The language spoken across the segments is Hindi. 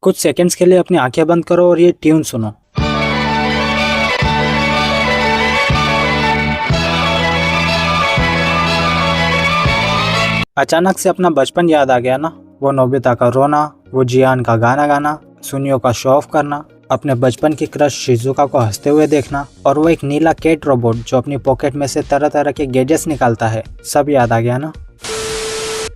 कुछ सेकंड्स के लिए अपनी आंखें बंद करो और ये ट्यून सुनो। अचानक से अपना बचपन याद आ गया ना। वो नोबिता का रोना, वो जियान का गाना गाना, सुनियो का शो ऑफ करना, अपने बचपन की क्रश शिजुका को हंसते हुए देखना, और वो एक नीला कैट रोबोट जो अपनी पॉकेट में से तरह तरह के गैजेट्स निकालता है, सब याद आ गया ना।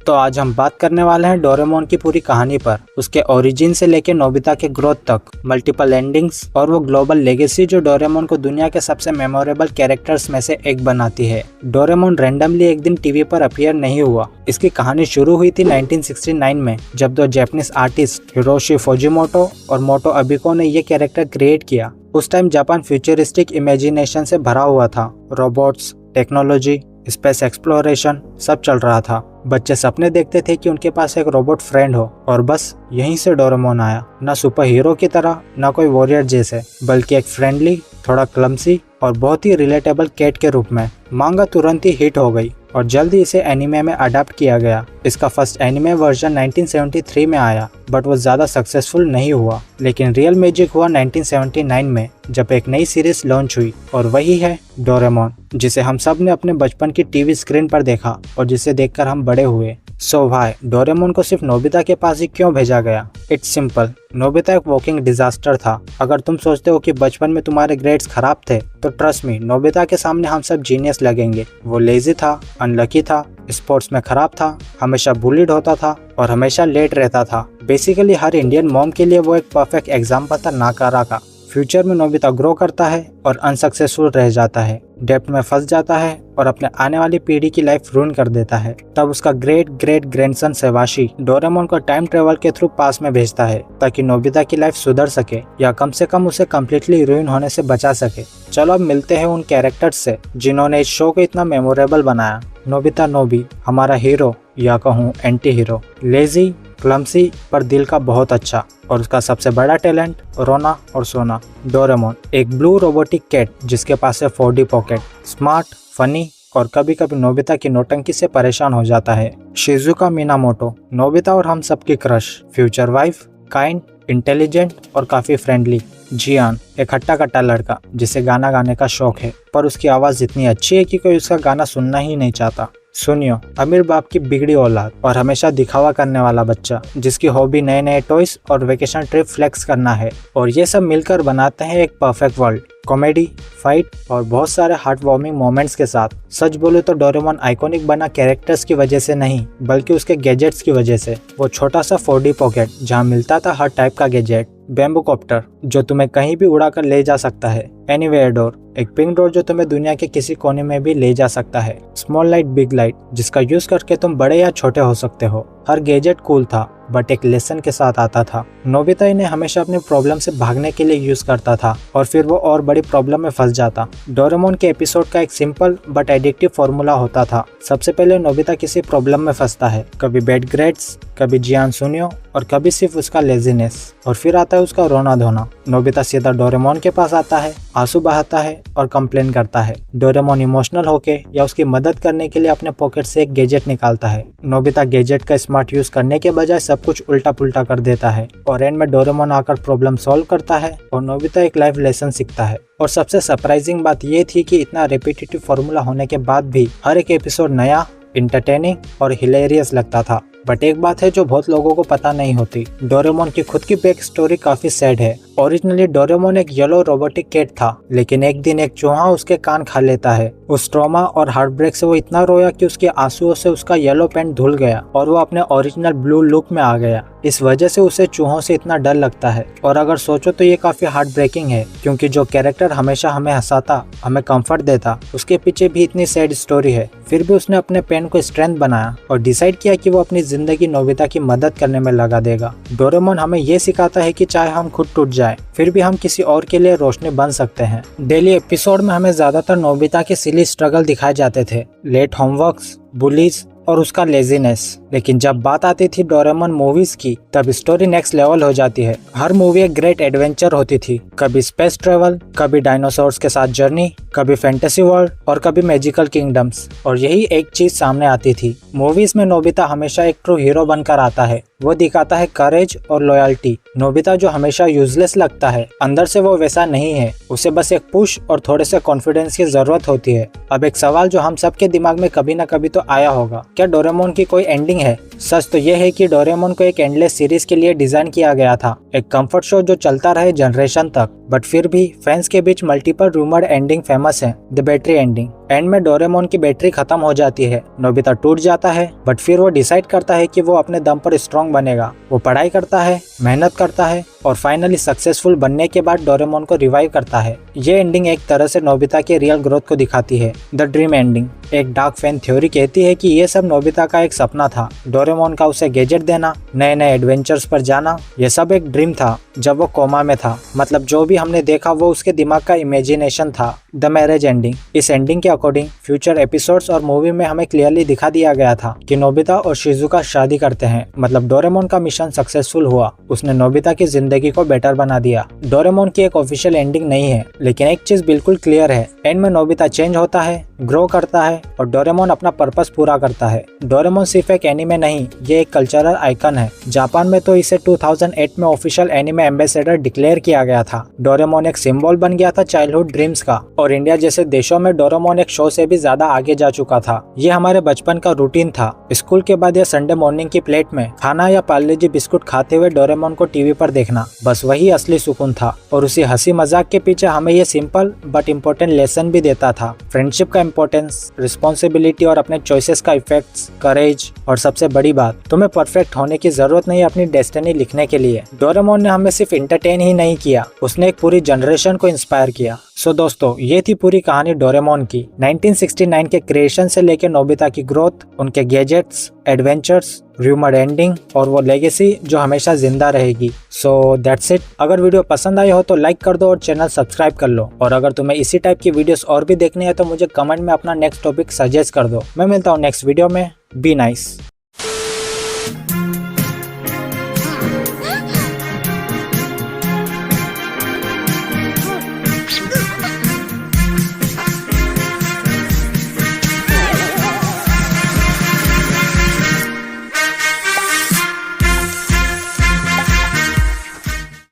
तो आज हम बात करने वाले हैं डोरेमोन की पूरी कहानी पर, उसके ओरिजिन से लेके नोबिता के ग्रोथ तक, मल्टीपल एंडिंग्स और वो ग्लोबल लेगेसी जो डोरेमोन को दुनिया के सबसे मेमोरेबल कैरेक्टर्स में से एक बनाती है। डोरेमोन रैंडमली एक दिन टीवी पर अपीयर नहीं हुआ। इसकी कहानी शुरू हुई थी 1969 में, जब दो जापानीज आर्टिस्ट हिरोशी फुजिमोटो और मोटो अबिको ने ये कैरेक्टर क्रिएट किया। उस टाइम जापान फ्यूचरिस्टिक इमेजिनेशन से भरा हुआ था। रोबोट्स, टेक्नोलॉजी, स्पेस एक्सप्लोरेशन सब चल रहा था। बच्चे सपने देखते थे कि उनके पास एक रोबोट फ्रेंड हो, और बस यहीं से डोरेमोन आया। ना सुपर हीरो की तरह, ना कोई वॉरियर जैसे, बल्कि एक फ्रेंडली, थोड़ा क्लमसी और बहुत ही रिलेटेबल कैट के रूप में। मांगा तुरंत ही हिट हो गई और जल्दी इसे एनिमे में अडॉप्ट किया गया। इसका फर्स्ट एनिमे वर्जन 1973 में आया, बट वो ज्यादा सक्सेसफुल नहीं हुआ। लेकिन रियल मैजिक हुआ 1979 में, जब एक नई सीरीज लॉन्च हुई, और वही है डोरेमोन, जिसे हम सब ने अपने बचपन की टीवी स्क्रीन पर देखा और जिसे देखकर हम बड़े हुए। सो भाई, डोरेमोन को सिर्फ नोबिता के पास ही क्यों भेजा गया? It's simple. नोबिता एक वॉकिंग डिजास्टर था। अगर तुम सोचते हो कि बचपन में तुम्हारे ग्रेड्स खराब थे, तो ट्रस्ट मी, नोबिता के सामने हम सब जीनियस लगेंगे। वो लेजी था, अनलकी था, स्पोर्ट्स में खराब था, हमेशा बुलिड होता था और हमेशा लेट रहता था। बेसिकली हर इंडियन मॉम के लिए वो एक परफेक्ट एग्जाम्पल था नाकारा का। फ्यूचर में नोबिता ग्रो करता है और अनसक्सेसफुल रह जाता है, डेप्ट में फंस जाता है और अपने आने वाली पीढ़ी की लाइफ रूइन कर देता है। तब उसका ग्रेट ग्रेट ग्रैंडसन सेवाशी डोरेमोन को टाइम ट्रेवल के थ्रू पास में भेजता है, ताकि नोबिता की लाइफ सुधर सके, या कम से कम उसे कम्प्लीटली रूइन होने से बचा सके। चलो अब मिलते हैं उन कैरेक्टर्स से जिन्होंने इस शो को इतना मेमोरेबल बनाया। नोबिता नोबी, हमारा हीरो या कहूँ एंटी हीरो, लेजी, क्लमसी पर दिल का बहुत अच्छा, और उसका सबसे बड़ा टैलेंट रोना और सोना। डोरेमोन, एक ब्लू रोबोटिक कैट जिसके पास है 4D पॉकेट, स्मार्ट, फनी और कभी कभी नोबिता की नौटंकी से परेशान हो जाता है। शिजुका मिनामोटो, नोबिता और हम सबकी crush, future wife, kind, intelligent और काफी फ्रेंडली। जियान, एक हट्टा कट्टा लड़का जिसे गाना गाने का शौक है, पर उसकी आवाज इतनी अच्छी है कि कोई उसका गाना सुनना ही नहीं चाहता। सुनियो, अमीर बाप की बिगड़ी औलाद और हमेशा दिखावा करने वाला बच्चा, जिसकी हॉबी नए नए टॉयज और वेकेशन ट्रिप फ्लेक्स करना है, और ये सब मिलकर बनाते हैं एक परफेक्ट वर्ल्ड। कॉमेडी, फाइट और बहुत सारे हार्ट वार्मिंग मोमेंट्स के साथ। सच बोले तो डोरेमोन आइकॉनिक बना कैरेक्टर्स की वजह से नहीं, बल्कि उसके गैजेट्स की वजह से। वो छोटा सा 4D पॉकेट जहाँ मिलता था हर टाइप का गैजेट, बैम्बू कॉप्टर जो तुम्हें कहीं भी उड़ाकर ले जा सकता है, एनीवेयर डोर, एक पिंक डोर जो तुम्हें दुनिया के किसी कोने में भी ले जा सकता है, स्मॉल लाइट बिग लाइट जिसका यूज करके तुम बड़े या छोटे हो सकते हो। हर गैजेट कूल था, बट एक लेसन के साथ आता था। नोबिता इन्हें हमेशा अपनी प्रॉब्लम से भागने के लिए यूज करता था, और फिर वो और बड़ी प्रॉब्लम में फंस जाता। डोरेमोन के एपिसोड का एक सिंपल बट एडिक्टिव फॉर्मूला होता था। सबसे पहले नोबिता किसी प्रॉब्लम में फंसता है, कभी बैड ग्रेड्स, कभी जियान सुनियो, और कभी सिर्फ उसका लेजीनेस, और फिर आता है उसका रोना धोना। नोबिता सीधा डोरेमोन के पास आता है, आंसू बहाता है और कंप्लेन करता है। डोरेमोन इमोशनल होके या उसकी मदद करने के लिए अपने पॉकेट से एक गैजेट निकालता है। नोबिता गैजेट का स्मार्ट यूज करने के बजाय सब कुछ उल्टा पुल्टा कर देता है, और एंड में डोरेमोन आकर प्रॉब्लम सॉल्व करता है और नोबिता एक लाइफ लेसन सीखता है। और सबसे सरप्राइजिंग बात ये थी कि इतना रिपीटेटिव फॉर्मूला होने के बाद भी हर एक एपिसोड नया, इंटरटेनिंग और हिलेरियस लगता था। बट एक बात है जो बहुत लोगों को पता नहीं होती, डोरेमोन की खुद की बैक स्टोरी काफी सैड है। ओरिजिनली डोरेमोन एक येलो रोबोटिक कैट था, लेकिन एक दिन एक चूहा उसके कान खा लेता है। उस ट्रॉमा और हार्ट ब्रेक से वो इतना रोया कि उसके आंसुओं से उसका येलो पैंट धुल गया और वो अपने ओरिजिनल ब्लू लुक में आ गया। इस वजह से उसे चूहों से इतना डर लगता है। और अगर सोचो तो ये काफी हार्ट ब्रेकिंग है, क्योंकि जो कैरेक्टर हमेशा हमें हंसाता, हमें कंफर्ट देता, उसके पीछे भी इतनी सैड स्टोरी है। फिर भी उसने अपने पेन को स्ट्रेंथ बनाया और डिसाइड किया कि वो अपनी जिंदगी नोबिता की मदद करने में लगा देगा। डोरेमोन हमें ये सिखाता है कि चाहे हम खुद टूट जाए, फिर भी हम किसी और के लिए रोशनी बन सकते हैं। डेली एपिसोड में हमें ज्यादातर नोबिता के सिली स्ट्रगल दिखाए जाते थे, लेट होमवर्क्स, बुलीज और उसका लेजीनेस। लेकिन जब बात आती थी डोरेमोन मूवीज की तब स्टोरी नेक्स्ट लेवल हो जाती है। हर मूवी एक ग्रेट एडवेंचर होती थी, कभी स्पेस ट्रेवल, कभी डायनासोर्स के साथ जर्नी, कभी फैंटेसी वर्ल्ड और कभी मैजिकल किंगडम्स। और यही एक चीज सामने आती थी, मूवीज में नोबिता हमेशा एक ट्रू हीरो बनकर आता है। वो दिखाता है करेज और लॉयल्टी। नोबिता जो हमेशा यूजलेस लगता है, अंदर से वो वैसा नहीं है। उसे बस एक पुश और थोड़े से कॉन्फिडेंस की जरूरत होती है। अब एक सवाल जो हम सबके दिमाग में कभी ना कभी तो आया होगा, क्या डोरेमोन की कोई एंडिंग है? सच तो ये है कि डोरेमोन को एक एंडलेस सीरीज के लिए डिजाइन किया गया था, एक कंफर्ट शो जो चलता रहे जनरेशन तक। बट फिर भी फैंस के बीच मल्टीपल रूमर्ड एंडिंग फेमस है। The battery ending. एंड में डोरेमोन की बैटरी खत्म हो जाती है, नोबिता टूट जाता है, बट फिर वो डिसाइड करता है कि वो अपने दम पर स्ट्रॉन्ग बनेगा। वो पढ़ाई करता है, मेहनत करता है और फाइनली सक्सेसफुल बनने के बाद डोरेमोन को रिवाइव करता है। ये एंडिंग एक तरह से नोबिता के रियल ग्रोथ को दिखाती है। The dream ending. एक डार्क फैन थ्योरी कहती है कि ये सब नोबिता का एक सपना था। डोरेमोन का उसे गैजेट देना, नए नए एडवेंचर्स पर जाना, ये सब एक ड्रीम था जब वो कोमा में था। मतलब जो भी हमने देखा वो उसके दिमाग का इमेजिनेशन था। The marriage ending. इस एंडिंग के अकॉर्डिंग फ्यूचर एपिसोड्स और मूवी में हमें क्लियरली दिखा दिया गया था कि नोबिता और शिजुका शादी करते हैं। मतलब डोरेमोन का मिशन सक्सेसफुल हुआ, उसने नोबिता की जिंदगी को बेटर बना दिया। डोरेमोन की एक ऑफिशियल एंडिंग नहीं है, लेकिन एक चीज बिल्कुल क्लियर है, एंड में नोबिता चेंज होता है, ग्रो करता है और डोरेमोन अपना पर्पस पूरा करता है। डोरेमोन सिर्फ एक एनिमे नहीं, ये एक कल्चरल आइकन है। जापान में तो इसे 2008 में ऑफिशियल एनिमे एम्बेसडर डिक्लेयर किया गया था। डोरेमोन एक सिंबल बन गया था चाइल्डहुड ड्रीम्स का, और इंडिया जैसे देशों में डोरेमोन एक शो से भी ज्यादा आगे जा चुका था। ये हमारे बचपन का रूटीन था। स्कूल के बाद या संडे मॉर्निंग की प्लेट में खाना या पार्ले जी बिस्कुट खाते हुए डोरेमोन को टीवी पर देखना, बस वही असली सुकून था। और उसी हंसी मजाक के पीछे हमें ये सिंपल बट इम्पोर्टेंट लेसन भी देता था। फ्रेंडशिप का इम्पोर्टेंस, रिस्पॉन्सिबिलिटी और अपने चॉइसेस का इफेक्ट्स, करेज और सबसे बड़ी बात, तुम्हें परफेक्ट होने की जरूरत नहीं अपनी डेस्टिनी लिखने के लिए। डोरेमोन ने हमें सिर्फ एंटरटेन ही नहीं किया, उसने एक पूरी जनरेशन को इंस्पायर किया। सो दोस्तों, ये थी पूरी कहानी डोरेमोन की। 1969 के क्रिएशन से लेकर नोबिता की ग्रोथ, उनके गैजेट्स, एडवेंचर्स, रूमर्ड एंडिंग और वो लेगेसी जो हमेशा जिंदा रहेगी। So that's it. अगर वीडियो पसंद आई हो तो लाइक कर दो और चैनल सब्सक्राइब कर लो। और अगर तुम्हें इसी टाइप की वीडियोस और भी देखनी है तो मुझे कमेंट में अपना नेक्स्ट टॉपिक सजेस्ट कर दो। मैं मिलता हूँ नेक्स्ट वीडियो में। Be nice.